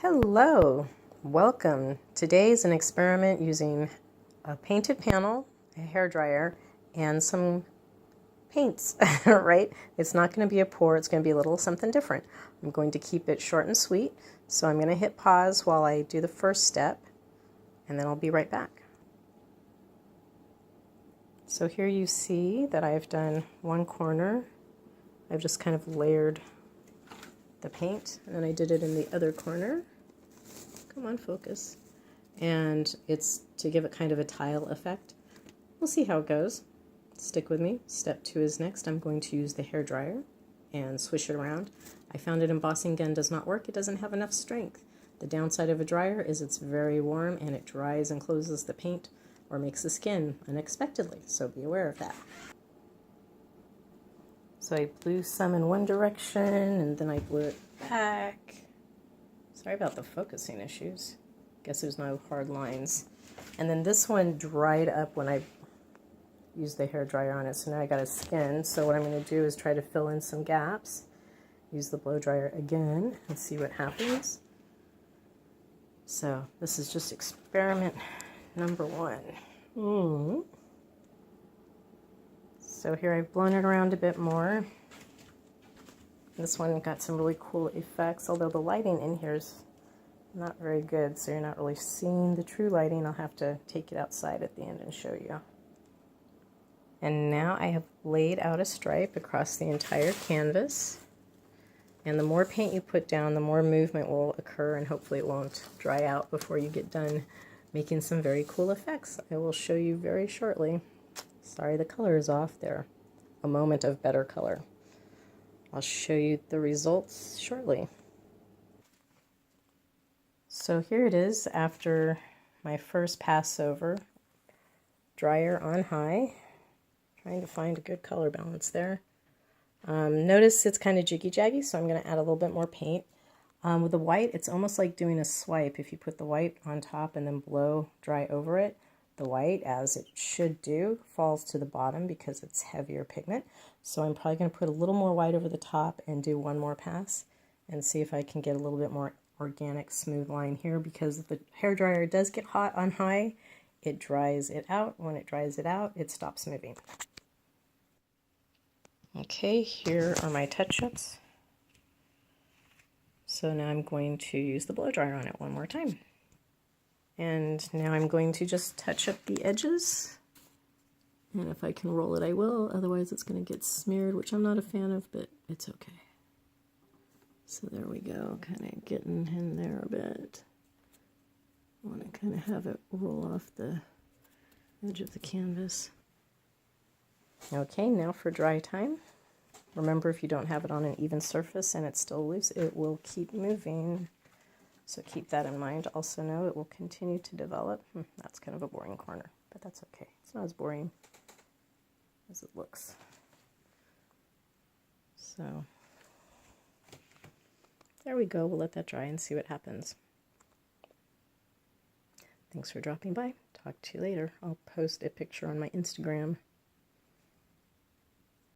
Hello, welcome. Today's an experiment using a painted panel, a hairdryer, and some paints, right? It's not going to be a pour, it's going to be a little something different. I'm going to keep it short and sweet, so I'm going to hit pause while I do the first step, and then I'll be right back. So here you see that I've done one corner. I've just kind of layered the paint, and then I did it in the other corner. Come on, focus. And it's to give it kind of a tile effect. We'll see how it goes. Stick with me. Step 2 is next. I'm going to use the hairdryer and swish it around. I found an embossing gun does not work. It doesn't have enough strength. The downside of a dryer is it's very warm and it dries and closes the paint or makes the skin unexpectedly, so be aware of that. So I blew some in one direction and then I blew it back. Sorry about the focusing issues. Guess there's no hard lines. And then this one dried up when I used the hairdryer on it, so now I got a skin. So what I'm going to do is try to fill in some gaps. Use the blow dryer again and see what happens. So this is just experiment number 1. So here I've blown it around a bit more. This one got some really cool effects, although the lighting in here is not very good, so you're not really seeing the true lighting. I'll have to take it outside at the end and show you. And now I have laid out a stripe across the entire canvas. And the more paint you put down, the more movement will occur, and hopefully it won't dry out before you get done making some very cool effects. I will show you very shortly. Sorry, the color is off there. A moment of better color. I'll show you the results shortly. So here it is after my first pass over. Dryer on high. Trying to find a good color balance there. Notice it's kind of jiggy-jaggy, so I'm going to add a little bit more paint. With the white, it's almost like doing a swipe. If you put the white on top and then blow dry over it, the white, as it should do, falls to the bottom because it's heavier pigment. So I'm probably going to put a little more white over the top and do one more pass and see if I can get a little bit more organic smooth line here, because the hairdryer does get hot on high. It dries it out. When it dries it out, it stops moving. Okay, here are my touch-ups. So now I'm going to use the blow dryer on it one more time. And now I'm going to just touch up the edges. And if I can roll it, I will. Otherwise, it's going to get smeared, which I'm not a fan of, but it's okay. So there we go, kind of getting in there a bit. I want to kind of have it roll off the edge of the canvas. Okay, now for dry time. Remember, if you don't have it on an even surface and it's still loose, it will keep moving. So keep that in mind. Also know it will continue to develop. That's kind of a boring corner, but that's okay. It's not as boring as it looks. So there we go. We'll let that dry and see what happens. Thanks for dropping by. Talk to you later. I'll post a picture on my Instagram.